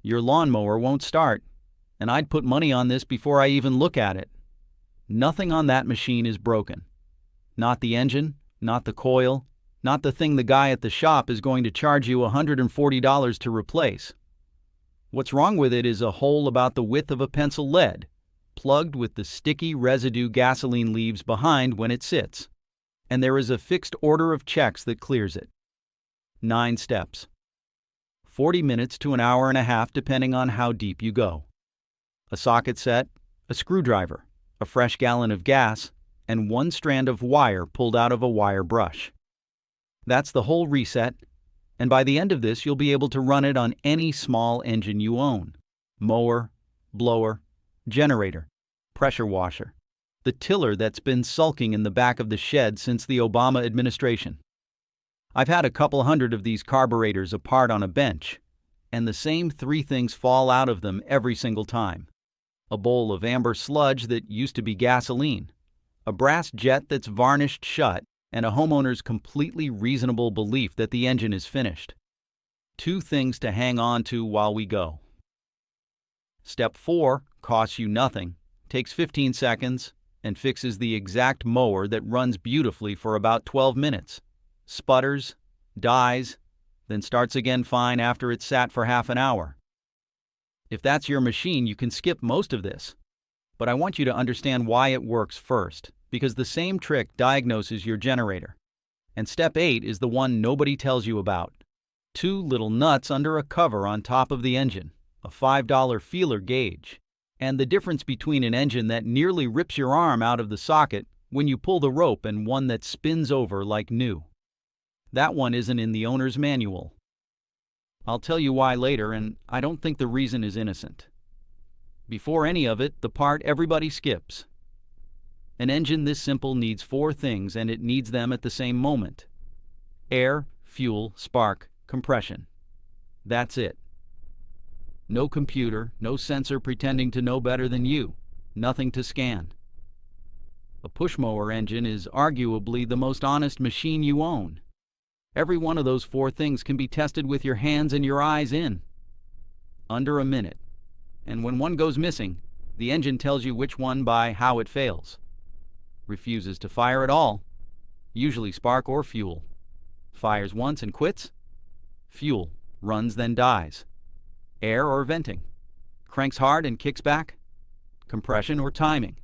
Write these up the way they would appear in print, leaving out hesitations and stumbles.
Your lawnmower won't start, and I'd put money on this before I even look at it. Nothing on that machine is broken. Not the engine, not the coil, not the thing the guy at the shop is going to charge you $140 to replace. What's wrong with it is a hole about the width of a pencil lead, plugged with the sticky residue gasoline leaves behind when it sits, and there is a fixed order of checks that clears it. 9 steps. 40 minutes to an hour and a half depending on how deep you go. A socket set, a screwdriver, a fresh gallon of gas, and 1 strand of wire pulled out of a wire brush. That's the whole reset, and by the end of this you'll be able to run it on any small engine you own. Mower, blower, generator, pressure washer, the tiller that's been sulking in the back of the shed since the Obama administration. I've had a couple hundred of these carburetors apart on a bench, and the same 3 things fall out of them every single time. A bowl of amber sludge that used to be gasoline, a brass jet that's varnished shut, and a homeowner's completely reasonable belief that the engine is finished. 2 things to hang on to while we go. Step 4 costs you nothing, takes 15 seconds, and fixes the exact mower that runs beautifully for about 12 minutes. Sputters, dies, then starts again fine after it's sat for half an hour. If that's your machine, you can skip most of this. But I want you to understand why it works first, because the same trick diagnoses your generator. And step 8 is the one nobody tells you about. 2 little nuts under a cover on top of the engine, a $5 feeler gauge, and the difference between an engine that nearly rips your arm out of the socket when you pull the rope and one that spins over like new. That one isn't in the owner's manual. I'll tell you why later, and I don't think the reason is innocent. Before any of it, the part everybody skips. An engine this simple needs 4 things, and it needs them at the same moment. Air, fuel, spark, compression. That's it. No computer, no sensor pretending to know better than you. Nothing to scan. A push mower engine is arguably the most honest machine you own. Every one of those 4 things can be tested with your hands and your eyes in. Under a minute. And when one goes missing, the engine tells you which one by how it fails. Refuses to fire at all. Usually spark or fuel. Fires once and quits. Fuel. Runs then dies. Air or venting. Cranks hard and kicks back. Compression or timing.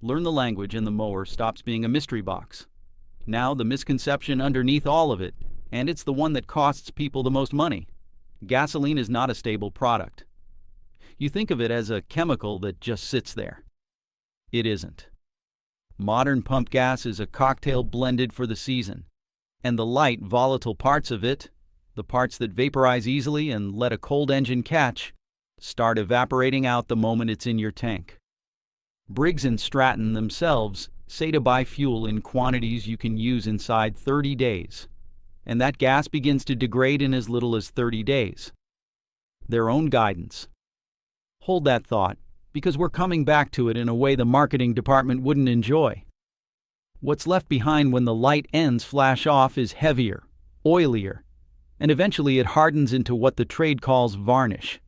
Learn the language and the mower stops being a mystery box. Now the misconception underneath all of it, and it's the one that costs people the most money. Gasoline is not a stable product. You think of it as a chemical that just sits there. It isn't. Modern pump gas is a cocktail blended for the season, and the light, volatile parts of it, the parts that vaporize easily and let a cold engine catch, start evaporating out the moment it's in your tank. Briggs & Stratton themselves say to buy fuel in quantities you can use inside 30 days, and that gas begins to degrade in as little as 30 days. Their own guidance. Hold that thought, because we're coming back to it in a way the marketing department wouldn't enjoy. What's left behind when the light ends flash off is heavier, oilier, and eventually it hardens into what the trade calls varnish.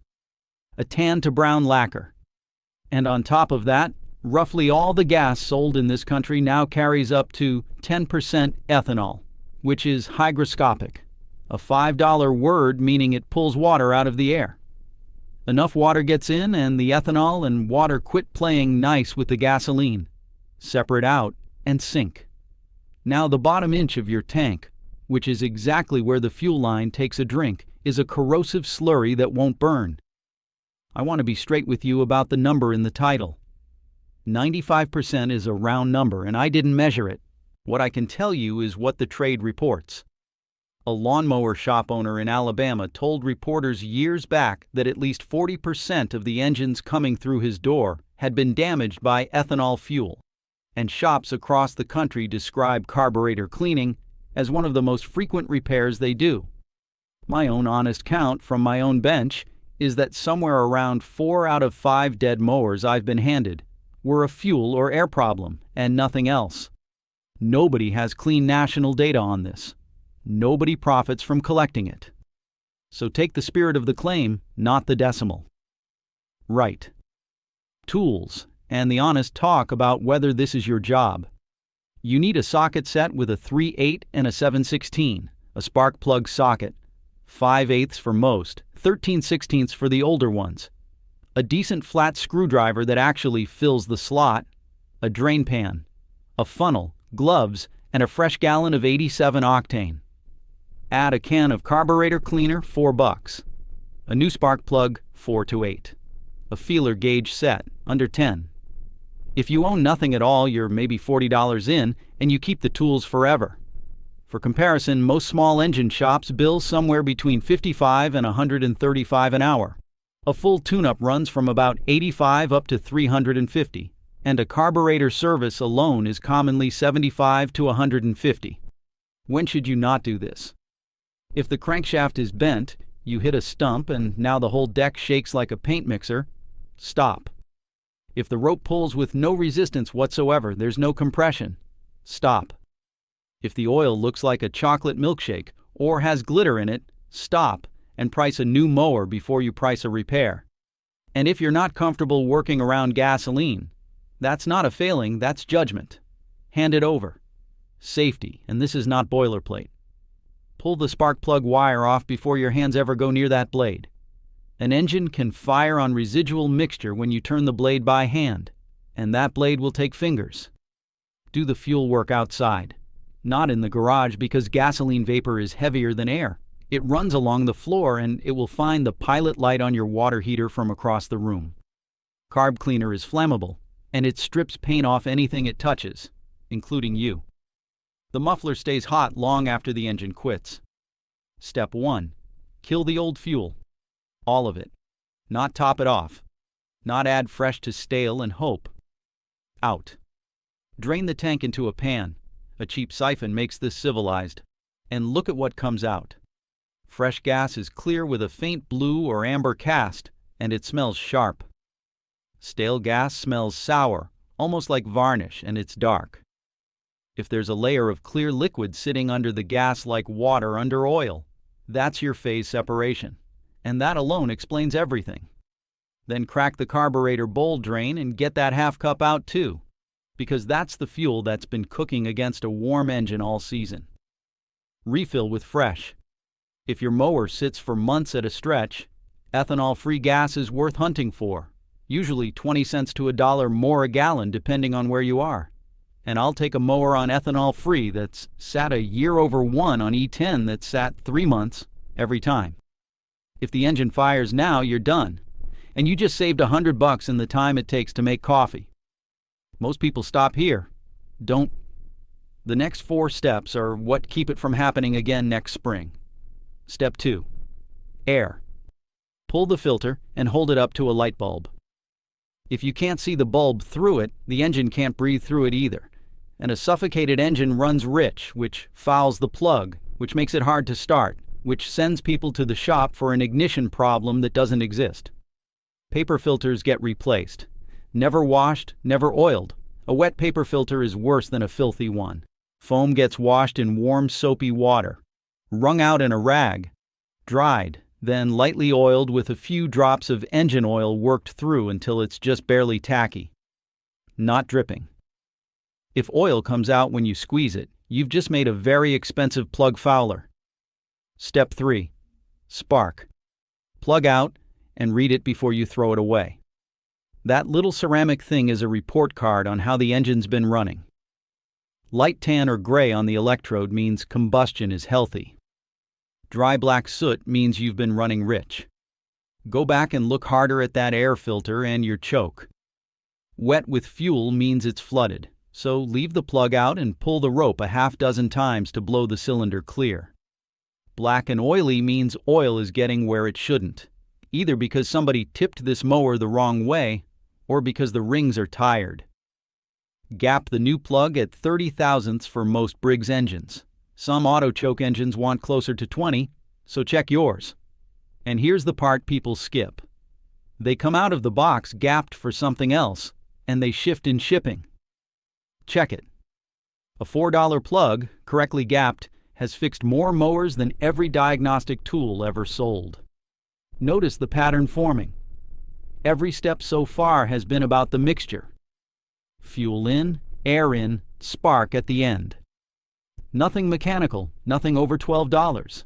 A tan to brown lacquer. And on top of that, roughly all the gas sold in this country now carries up to 10% ethanol, which is hygroscopic, a $5 word meaning it pulls water out of the air. Enough water gets in and the ethanol and water quit playing nice with the gasoline, separate out, and sink. Now the bottom inch of your tank, which is exactly where the fuel line takes a drink, is a corrosive slurry that won't burn. I want to be straight with you about the number in the title. 95% is a round number, and I didn't measure it. What I can tell you is what the trade reports. A lawnmower shop owner in Alabama told reporters years back that at least 40% of the engines coming through his door had been damaged by ethanol fuel, and shops across the country describe carburetor cleaning as one of the most frequent repairs they do. My own honest count from my own bench is that somewhere around 4 out of 5 dead mowers I've been handed were a fuel or air problem and nothing else. Nobody has clean national data on this. Nobody profits from collecting it. So take the spirit of the claim, not the decimal. Right. Tools, and the honest talk about whether this is your job. You need a socket set with a 3/8 and a 7/16, a spark plug socket, 5/8 for most, 13/16 for the older ones, a decent flat screwdriver that actually fills the slot, a drain pan, a funnel, gloves, and a fresh gallon of 87 octane. Add a can of carburetor cleaner, $4. A new spark plug, 4 to 8. A feeler gauge set, under 10. If you own nothing at all, you're maybe $40 in, and you keep the tools forever. For comparison, most small engine shops bill somewhere between $55 and $135 an hour. A full tune-up runs from about $85 up to $350, and a carburetor service alone is commonly $75 to $150. When should you not do this? If the crankshaft is bent, you hit a stump and now the whole deck shakes like a paint mixer, stop. If the rope pulls with no resistance whatsoever, there's no compression, stop. If the oil looks like a chocolate milkshake or has glitter in it, stop and price a new mower before you price a repair. And if you're not comfortable working around gasoline, that's not a failing, that's judgment. Hand it over. Safety, and this is not boilerplate. Pull the spark plug wire off before your hands ever go near that blade. An engine can fire on residual mixture when you turn the blade by hand, and that blade will take fingers. Do the fuel work outside, not in the garage, because gasoline vapor is heavier than air. It runs along the floor and it will find the pilot light on your water heater from across the room. Carb cleaner is flammable, and it strips paint off anything it touches, including you. The muffler stays hot long after the engine quits. Step 1. Kill the old fuel. All of it. Not top it off. Not add fresh to stale and hope. Out. Drain the tank into a pan. A cheap siphon makes this civilized. And look at what comes out. Fresh gas is clear with a faint blue or amber cast, and it smells sharp. Stale gas smells sour, almost like varnish, and it's dark. If there's a layer of clear liquid sitting under the gas like water under oil, that's your phase separation, and that alone explains everything. Then crack the carburetor bowl drain and get that half cup out too, because that's the fuel that's been cooking against a warm engine all season. Refill with fresh. If your mower sits for months at a stretch, ethanol-free gas is worth hunting for, usually 20 cents to $1 more a gallon depending on where you are. And I'll take a mower on ethanol-free that's sat a year over one on E10 that's sat 3 months every time. If the engine fires now, you're done, and you just saved $100 in the time it takes to make coffee. Most people stop here. Don't. The next 4 steps are what keep it from happening again next spring. Step 2. Air. Pull the filter and hold it up to a light bulb. If you can't see the bulb through it, the engine can't breathe through it either. And a suffocated engine runs rich, which fouls the plug, which makes it hard to start, which sends people to the shop for an ignition problem that doesn't exist. Paper filters get replaced. Never washed, never oiled. A wet paper filter is worse than a filthy one. Foam gets washed in warm, soapy water, wrung out in a rag, dried, then lightly oiled with a few drops of engine oil worked through until it's just barely tacky. Not dripping. If oil comes out when you squeeze it, you've just made a very expensive plug fouler. Step 3. Spark. Plug out and read it before you throw it away. That little ceramic thing is a report card on how the engine's been running. Light tan or gray on the electrode means combustion is healthy. Dry black soot means you've been running rich. Go back and look harder at that air filter and your choke. Wet with fuel means it's flooded, so leave the plug out and pull the rope a half dozen times to blow the cylinder clear. Black and oily means oil is getting where it shouldn't, either because somebody tipped this mower the wrong way or because the rings are tired. Gap the new plug at 30 thousandths for most Briggs engines. Some auto choke engines want closer to 20, so check yours. And here's the part people skip. They come out of the box gapped for something else, and they shift in shipping. Check it. A $4 plug, correctly gapped, has fixed more mowers than every diagnostic tool ever sold. Notice the pattern forming. Every step so far has been about the mixture. Fuel in, air in, spark at the end. Nothing mechanical, nothing over $12.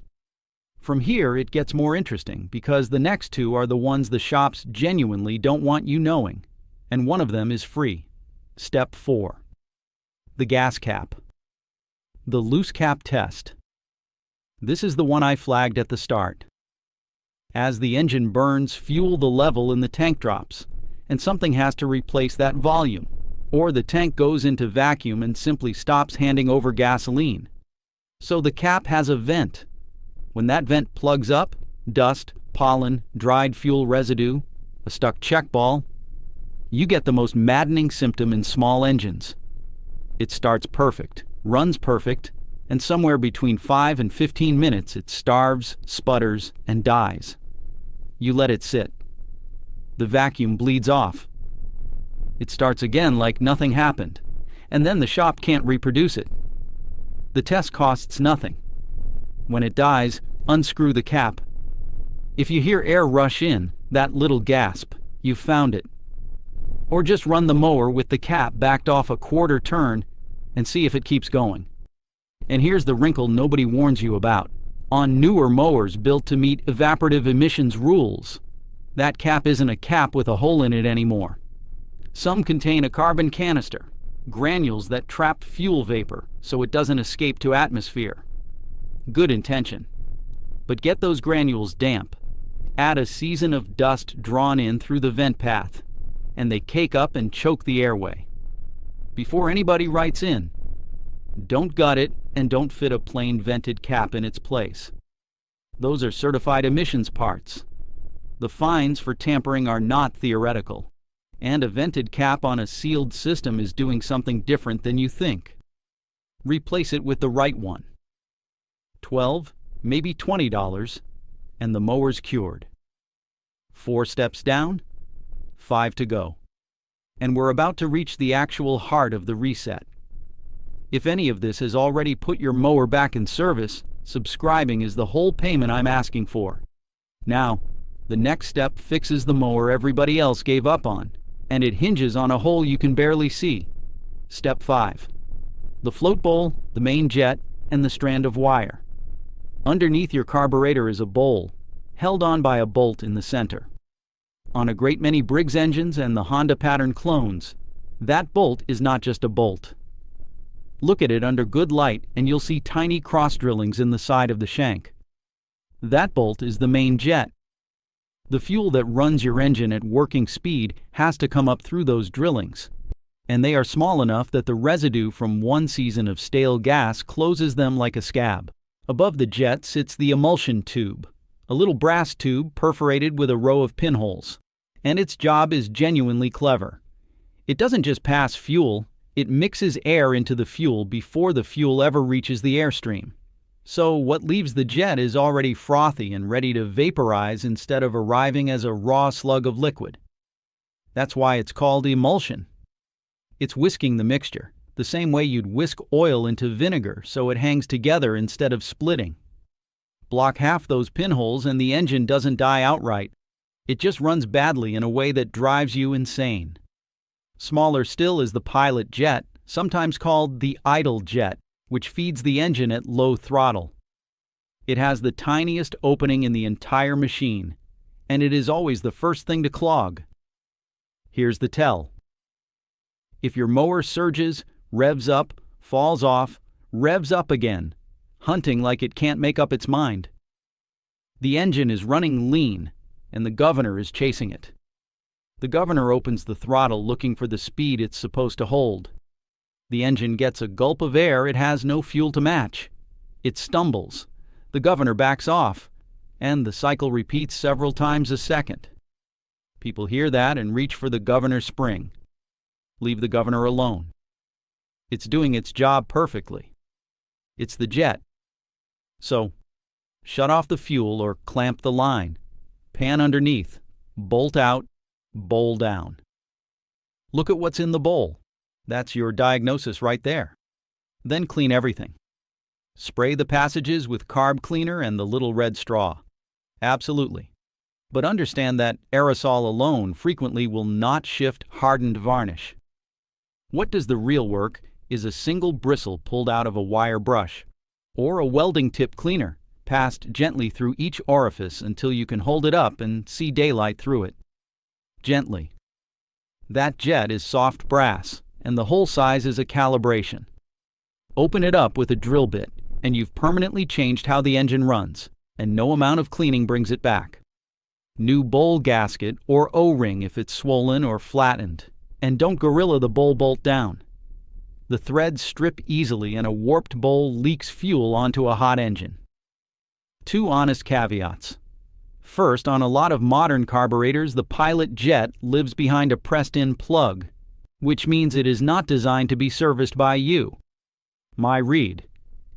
From here it gets more interesting because the next two are the ones the shops genuinely don't want you knowing, and one of them is free. Step 4. The gas cap. The loose cap test. This is the one I flagged at the start. As the engine burns, fuel the level in the tank drops, and something has to replace that volume, or the tank goes into vacuum and simply stops handing over gasoline. So the cap has a vent. When that vent plugs up, dust, pollen, dried fuel residue, a stuck check ball, you get the most maddening symptom in small engines. It starts perfect, runs perfect, and somewhere between 5 and 15 minutes it starves, sputters, and dies. You let it sit. The vacuum bleeds off. It starts again like nothing happened, and then the shop can't reproduce it. The test costs nothing. When it dies, unscrew the cap. If you hear air rush in, that little gasp, you've found it. Or just run the mower with the cap backed off a quarter turn and see if it keeps going. And here's the wrinkle nobody warns you about. On newer mowers built to meet evaporative emissions rules, that cap isn't a cap with a hole in it anymore. Some contain a carbon canister, granules that trap fuel vapor so it doesn't escape to atmosphere. Good intention. But get those granules damp. Add a season of dust drawn in through the vent path, and they cake up and choke the airway. Before anybody writes in, don't gut it and don't fit a plain vented cap in its place. Those are certified emissions parts. The fines for tampering are not theoretical, and a vented cap on a sealed system is doing something different than you think. Replace it with the right one. $12, maybe $20, and the mower's cured. 4 steps down, 5 to go. And we're about to reach the actual heart of the reset. If any of this has already put your mower back in service, subscribing is the whole payment I'm asking for. Now, the next step fixes the mower everybody else gave up on, and it hinges on a hole you can barely see. Step 5. The float bowl, the main jet, and the strand of wire. Underneath your carburetor is a bowl, held on by a bolt in the center. On a great many Briggs engines and the Honda pattern clones, that bolt is not just a bolt. Look at it under good light and you'll see tiny cross drillings in the side of the shank. That bolt is the main jet. The fuel that runs your engine at working speed has to come up through those drillings, and they are small enough that the residue from one season of stale gas closes them like a scab. Above the jet sits the emulsion tube, a little brass tube perforated with a row of pinholes, and its job is genuinely clever. It doesn't just pass fuel, it mixes air into the fuel before the fuel ever reaches the airstream. So what leaves the jet is already frothy and ready to vaporize instead of arriving as a raw slug of liquid. That's why it's called emulsion. It's whisking the mixture, the same way you'd whisk oil into vinegar so it hangs together instead of splitting. Block half those pinholes and the engine doesn't die outright. It just runs badly in a way that drives you insane. Smaller still is the pilot jet, sometimes called the idle jet, which feeds the engine at low throttle. It has the tiniest opening in the entire machine, and it is always the first thing to clog. Here's the tell. If your mower surges, revs up, falls off, revs up again, hunting like it can't make up its mind, the engine is running lean, and the governor is chasing it. The governor opens the throttle looking for the speed it's supposed to hold. The engine gets a gulp of air it has no fuel to match. It stumbles. The governor backs off, and the cycle repeats several times a second. People hear that and reach for the governor spring. Leave the governor alone. It's doing its job perfectly. It's the jet. So, shut off the fuel or clamp the line. Pan underneath. Bolt out. Bowl down. Look at what's in the bowl. That's your diagnosis right there. Then clean everything. Spray the passages with carb cleaner and the little red straw. Absolutely. But understand that aerosol alone frequently will not shift hardened varnish. What does the real work is a single bristle pulled out of a wire brush, or a welding tip cleaner passed gently through each orifice until you can hold it up and see daylight through it. Gently. That jet is soft brass, and the hole size is a calibration. Open it up with a drill bit, and you've permanently changed how the engine runs, and no amount of cleaning brings it back. New bowl gasket or O-ring if it's swollen or flattened, and don't gorilla the bowl bolt down. The threads strip easily and a warped bowl leaks fuel onto a hot engine. 2 honest caveats. First, on a lot of modern carburetors, the pilot jet lives behind a pressed-in plug, which means it is not designed to be serviced by you. My read,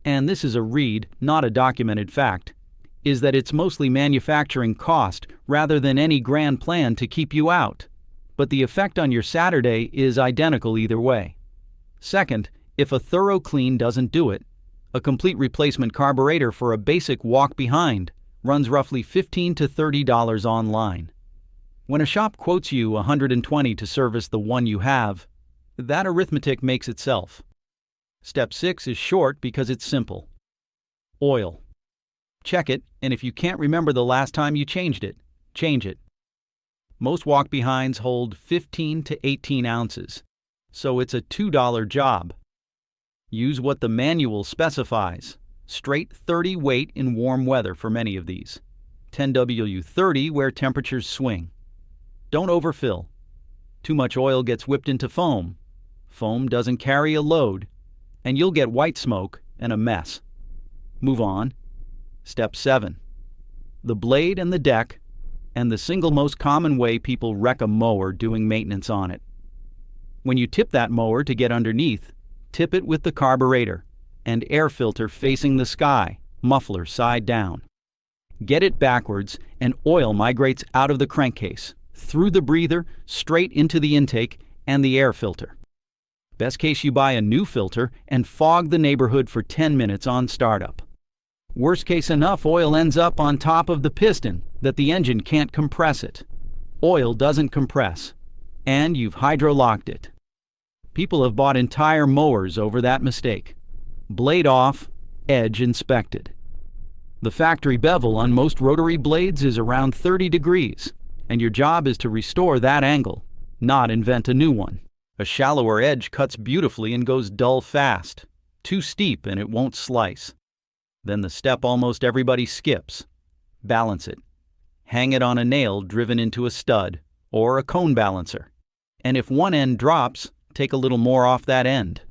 and this is a read, not a documented fact, is that it's mostly manufacturing cost rather than any grand plan to keep you out. But the effect on your Saturday is identical either way. Second, if a thorough clean doesn't do it, a complete replacement carburetor for a basic walk-behind runs roughly $15 to $30 online. When a shop quotes you $120 to service the one you have, that arithmetic makes itself. Step 6 is short because it's simple. Oil. Check it, and if you can't remember the last time you changed it, change it. Most walk-behinds hold 15 to 18 ounces, so it's a $2 job. Use what the manual specifies, straight 30 weight in warm weather for many of these, 10W30 where temperatures swing. Don't overfill. Too much oil gets whipped into foam. Foam doesn't carry a load, and you'll get white smoke and a mess. Move on. Step 7. The blade and the deck, and the single most common way people wreck a mower doing maintenance on it. When you tip that mower to get underneath, tip it with the carburetor and air filter facing the sky, muffler side down. Get it backwards and oil migrates out of the crankcase, through the breather, straight into the intake and the air filter. Best case you buy a new filter and fog the neighborhood for 10 minutes on startup. Worst case enough oil ends up on top of the piston that the engine can't compress it. Oil doesn't compress, and you've hydro-locked it. People have bought entire mowers over that mistake. Blade off, edge inspected. The factory bevel on most rotary blades is around 30 degrees, and your job is to restore that angle, not invent a new one. A shallower edge cuts beautifully and goes dull fast. Too steep and it won't slice. Then the step almost everybody skips. Balance it. Hang it on a nail driven into a stud, or a cone balancer. And if one end drops, take a little more off that end.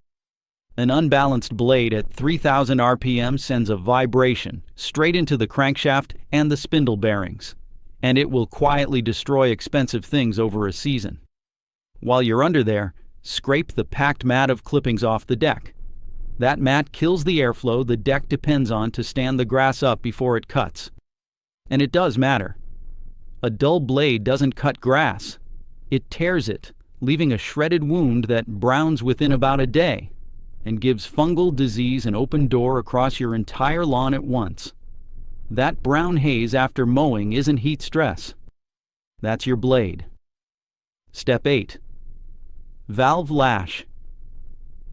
An unbalanced blade at 3,000 RPM sends a vibration straight into the crankshaft and the spindle bearings, and it will quietly destroy expensive things over a season. While you're under there, scrape the packed mat of clippings off the deck. That mat kills the airflow the deck depends on to stand the grass up before it cuts. And it does matter. A dull blade doesn't cut grass. It tears it, leaving a shredded wound that browns within about a day and gives fungal disease an open door across your entire lawn at once. That brown haze after mowing isn't heat stress. That's your blade. Step 8. Valve lash.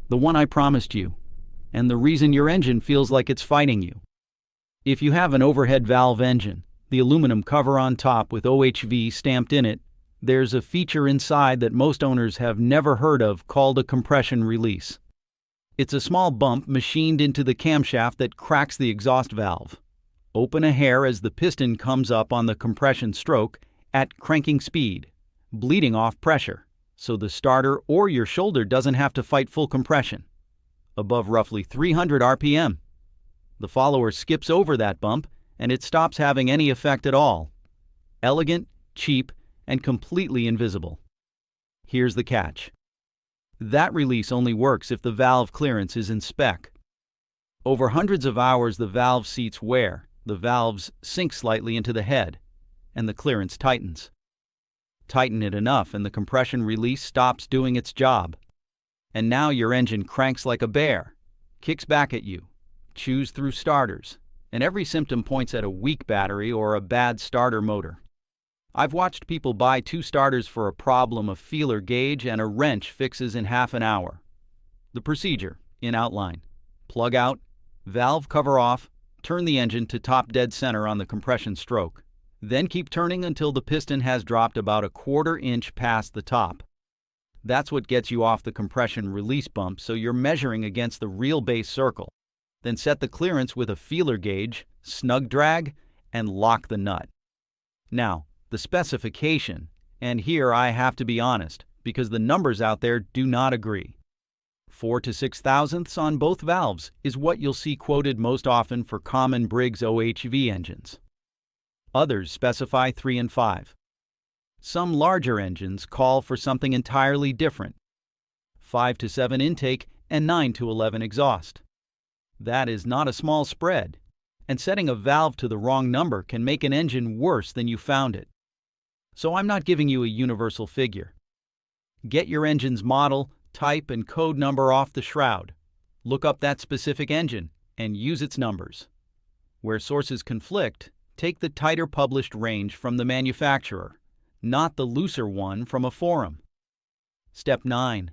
The one I promised you, and the reason your engine feels like it's fighting you. If you have an overhead valve engine, the aluminum cover on top with OHV stamped in it, there's a feature inside that most owners have never heard of called a compression release. It's a small bump machined into the camshaft that cracks the exhaust valve. Open a hair as the piston comes up on the compression stroke at cranking speed, bleeding off pressure, so the starter or your shoulder doesn't have to fight full compression. Above roughly 300 RPM. The follower skips over that bump and it stops having any effect at all. Elegant, cheap, and completely invisible. Here's the catch. That release only works if the valve clearance is in spec. Over hundreds of hours the valve seats wear, the valves sink slightly into the head, and the clearance tightens. Tighten it enough and the compression release stops doing its job. And now your engine cranks like a bear, kicks back at you, choose through starters, and every symptom points at a weak battery or a bad starter motor. I've watched people buy 2 starters for a problem a feeler gauge and a wrench fixes in half an hour. The procedure, in outline: plug out, valve cover off, turn the engine to top dead center on the compression stroke. Then keep turning until the piston has dropped about a 1/4 inch past the top. That's what gets you off the compression release bump, so you're measuring against the real base circle. Then set the clearance with a feeler gauge, snug drag, and lock the nut. Now, the specification, and here I have to be honest, because the numbers out there do not agree. 4 to 6 thousandths on both valves is what you'll see quoted most often for common Briggs OHV engines. Others specify 3 and 5. Some larger engines call for something entirely different: 5 to 7 intake and 9 to 11 exhaust. That is not a small spread, and setting a valve to the wrong number can make an engine worse than you found it. So I'm not giving you a universal figure. Get your engine's model, type, and code number off the shroud. Look up that specific engine and use its numbers. Where sources conflict, take the tighter published range from the manufacturer, not the looser one from a forum. Step 9.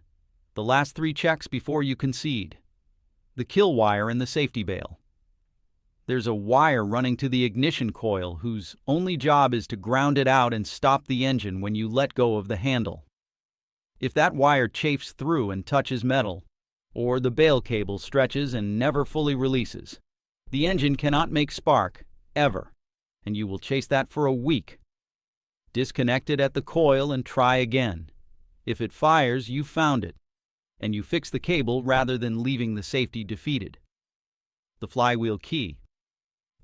The last 3 checks before you concede. The kill wire and the safety bail. There's a wire running to the ignition coil whose only job is to ground it out and stop the engine when you let go of the handle. If that wire chafes through and touches metal, or the bail cable stretches and never fully releases, the engine cannot make spark, ever, and you will chase that for a week. Disconnect it at the coil and try again. If it fires, you found it, and you fix the cable rather than leaving the safety defeated. The flywheel key.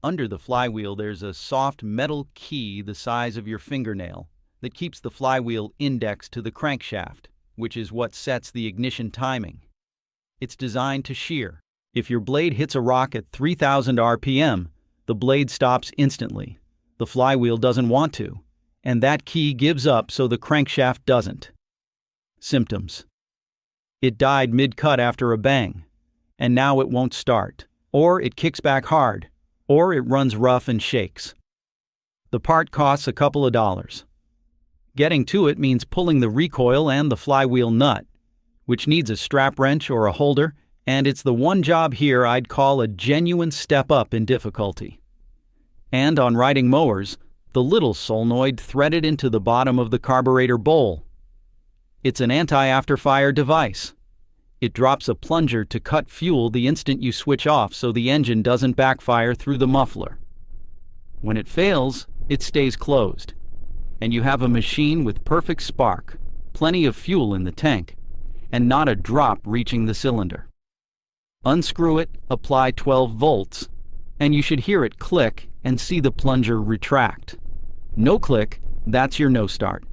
Under the flywheel there's a soft metal key the size of your fingernail that keeps the flywheel indexed to the crankshaft, which is what sets the ignition timing. It's designed to shear. If your blade hits a rock at 3,000 RPM, the blade stops instantly. The flywheel doesn't want to, and that key gives up so the crankshaft doesn't. Symptoms. It died mid-cut after a bang, and now it won't start, or it kicks back hard, or it runs rough and shakes. The part costs a couple of dollars. Getting to it means pulling the recoil and the flywheel nut, which needs a strap wrench or a holder, and it's the one job here I'd call a genuine step up in difficulty. And on riding mowers, the little solenoid threaded into the bottom of the carburetor bowl. It's an anti-afterfire device. It drops a plunger to cut fuel the instant you switch off so the engine doesn't backfire through the muffler. When it fails, it stays closed, and you have a machine with perfect spark, plenty of fuel in the tank, and not a drop reaching the cylinder. Unscrew it, apply 12 volts, and you should hear it click and see the plunger retract. No click, that's your no start.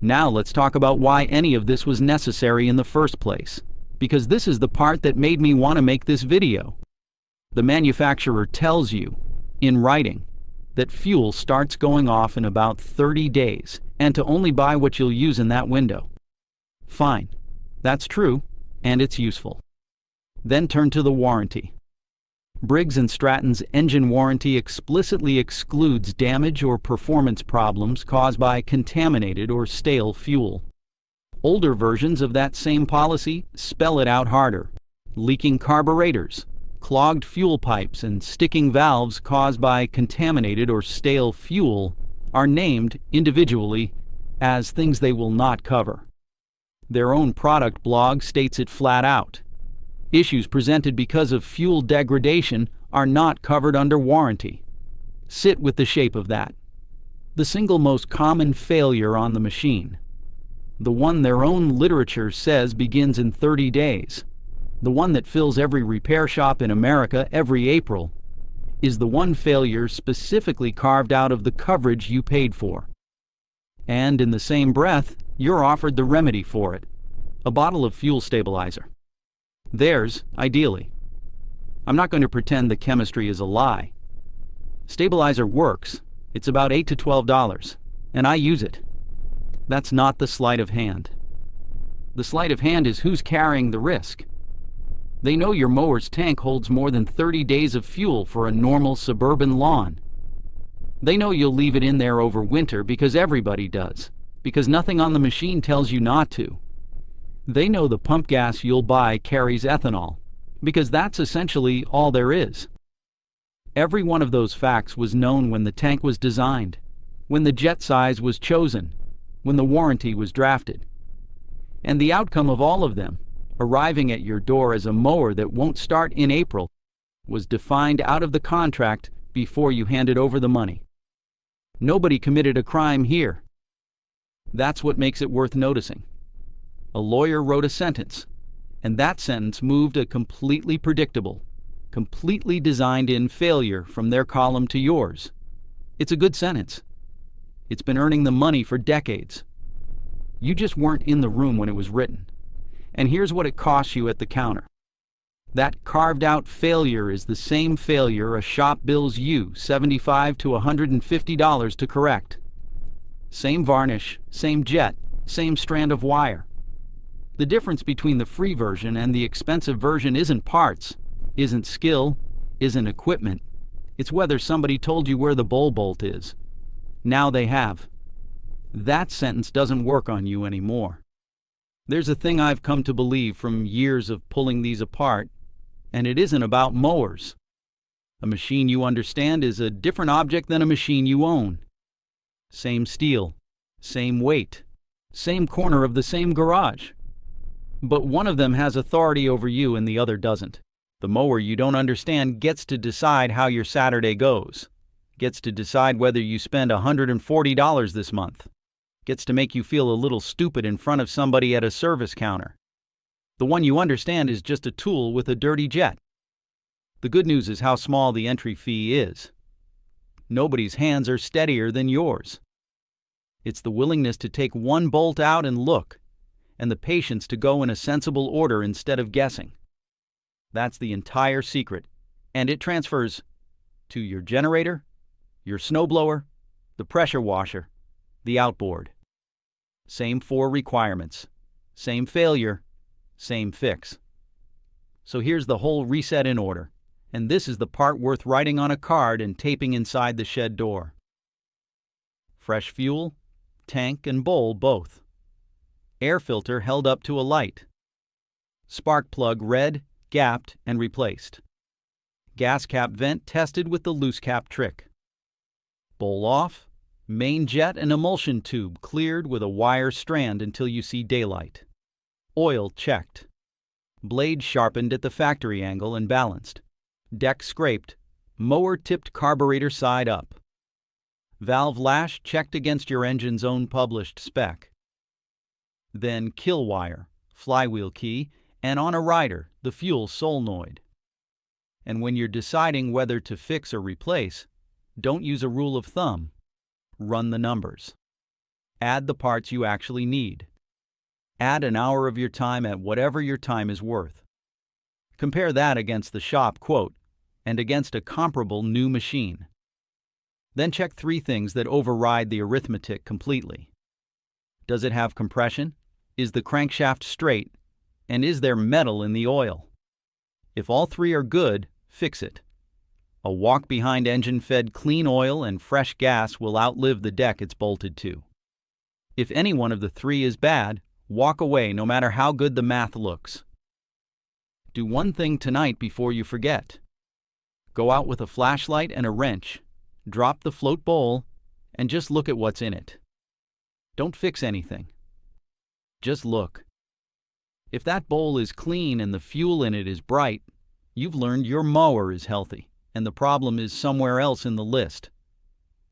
Now let's talk about why any of this was necessary in the first place, because this is the part that made me want to make this video. The manufacturer tells you, in writing, that fuel starts going off in about 30 days, and to only buy what you'll use in that window. Fine, that's true, and it's useful. Then turn to the warranty. Briggs & Stratton's engine warranty explicitly excludes damage or performance problems caused by contaminated or stale fuel. Older versions of that same policy spell it out harder. Leaking carburetors, clogged fuel pipes, and sticking valves caused by contaminated or stale fuel are named individually as things they will not cover. Their own product blog states it flat out. Issues presented because of fuel degradation are not covered under warranty. Sit with the shape of that. The single most common failure on the machine, the one their own literature says begins in 30 days, the one that fills every repair shop in America every April, is the one failure specifically carved out of the coverage you paid for. And in the same breath, you're offered the remedy for it, a bottle of fuel stabilizer. Theirs, ideally. I'm not going to pretend the chemistry is a lie. Stabilizer works. It's about $8 to $12, and I use it. That's not the sleight of hand. The sleight of hand is who's carrying the risk. They know your mower's tank holds more than 30 days of fuel for a normal suburban lawn. They know you'll leave it in there over winter because everybody does, because nothing on the machine tells you not to. They know the pump gas you'll buy carries ethanol, because that's essentially all there is. Every one of those facts was known when the tank was designed, when the jet size was chosen, when the warranty was drafted. And the outcome of all of them, arriving at your door as a mower that won't start in April, was defined out of the contract before you handed over the money. Nobody committed a crime here. That's what makes it worth noticing. A lawyer wrote a sentence, and that sentence moved a completely predictable, completely designed-in failure from their column to yours. It's a good sentence. It's been earning them money for decades. You just weren't in the room when it was written. And here's what it costs you at the counter. That carved-out failure is the same failure a shop bills you $75 to $150 to correct. Same varnish, same jet, same strand of wire. The difference between the free version and the expensive version isn't parts, isn't skill, isn't equipment. It's whether somebody told you where the bolt is. Now they have. That sentence doesn't work on you anymore. There's a thing I've come to believe from years of pulling these apart, and it isn't about mowers. A machine you understand is a different object than a machine you own. Same steel, same weight, same corner of the same garage. But one of them has authority over you and the other doesn't. The mower you don't understand gets to decide how your Saturday goes, gets to decide whether you spend $140 this month, gets to make you feel a little stupid in front of somebody at a service counter. The one you understand is just a tool with a dirty jet. The good news is how small the entry fee is. Nobody's hands are steadier than yours. It's the willingness to take one bolt out and look, and the patience to go in a sensible order instead of guessing. That's the entire secret, and it transfers to your generator, your snowblower, the pressure washer, the outboard. Same 4 requirements, same failure, same fix. So here's the whole reset in order, and this is the part worth writing on a card and taping inside the shed door. Fresh fuel, tank and bowl both. Air filter held up to a light. Spark plug read, gapped, and replaced. Gas cap vent tested with the loose cap trick. Bowl off, main jet and emulsion tube cleared with a wire strand until you see daylight. Oil checked. Blade sharpened at the factory angle and balanced. Deck scraped. Mower tipped carburetor side up. Valve lash checked against your engine's own published spec. Then kill wire, flywheel key, and on a rider, the fuel solenoid. And when you're deciding whether to fix or replace, don't use a rule of thumb. Run the numbers. Add the parts you actually need. Add an hour of your time at whatever your time is worth. Compare that against the shop quote and against a comparable new machine. Then check 3 things that override the arithmetic completely. Does it have compression? Is the crankshaft straight? And is there metal in the oil? If all 3 are good, fix it. A walk-behind engine-fed clean oil and fresh gas will outlive the deck it's bolted to. If any one of the 3 is bad, walk away no matter how good the math looks. Do one thing tonight before you forget. Go out with a flashlight and a wrench, drop the float bowl, and just look at what's in it. Don't fix anything. Just look. If that bowl is clean and the fuel in it is bright, you've learned your mower is healthy, and the problem is somewhere else in the list.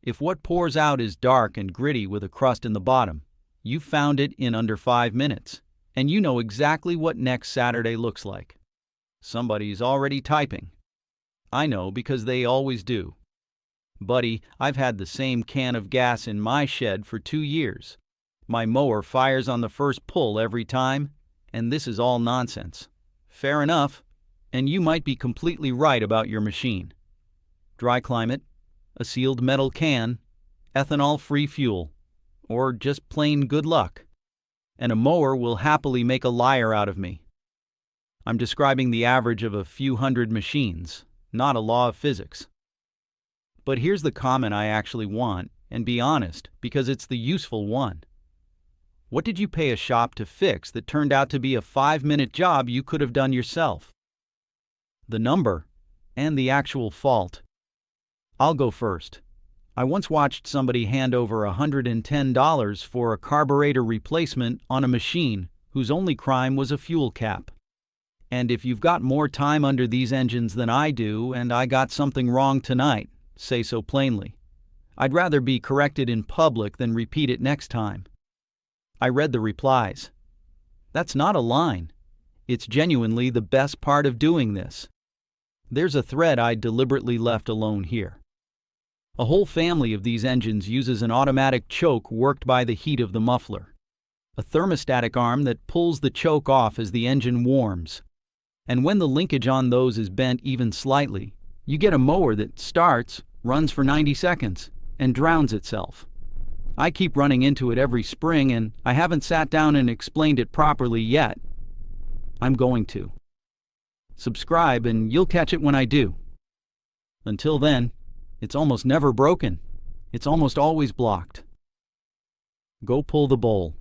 If what pours out is dark and gritty with a crust in the bottom, you've found it in under 5 minutes, and you know exactly what next Saturday looks like. Somebody's already typing. I know because they always do. Buddy, I've had the same can of gas in my shed for 2 years. My mower fires on the first pull every time, and this is all nonsense. Fair enough, and you might be completely right about your machine. Dry climate, a sealed metal can, ethanol-free fuel, or just plain good luck. And a mower will happily make a liar out of me. I'm describing the average of a few hundred machines, not a law of physics. But here's the comment I actually want, and be honest, because it's the useful one. What did you pay a shop to fix that turned out to be a 5-minute job you could have done yourself? The number and the actual fault. I'll go first. I once watched somebody hand over $110 for a carburetor replacement on a machine whose only crime was a fuel cap. And if you've got more time under these engines than I do and I got something wrong tonight, say so plainly. I'd rather be corrected in public than repeat it next time. I read the replies. That's not a line. It's genuinely the best part of doing this. There's a thread I deliberately left alone here. A whole family of these engines uses an automatic choke worked by the heat of the muffler. A thermostatic arm that pulls the choke off as the engine warms. And when the linkage on those is bent even slightly, you get a mower that starts, runs for 90 seconds, and drowns itself. I keep running into it every spring, and I haven't sat down and explained it properly yet. I'm going to. Subscribe and you'll catch it when I do. Until then, it's almost never broken. It's almost always blocked. Go pull the bowl.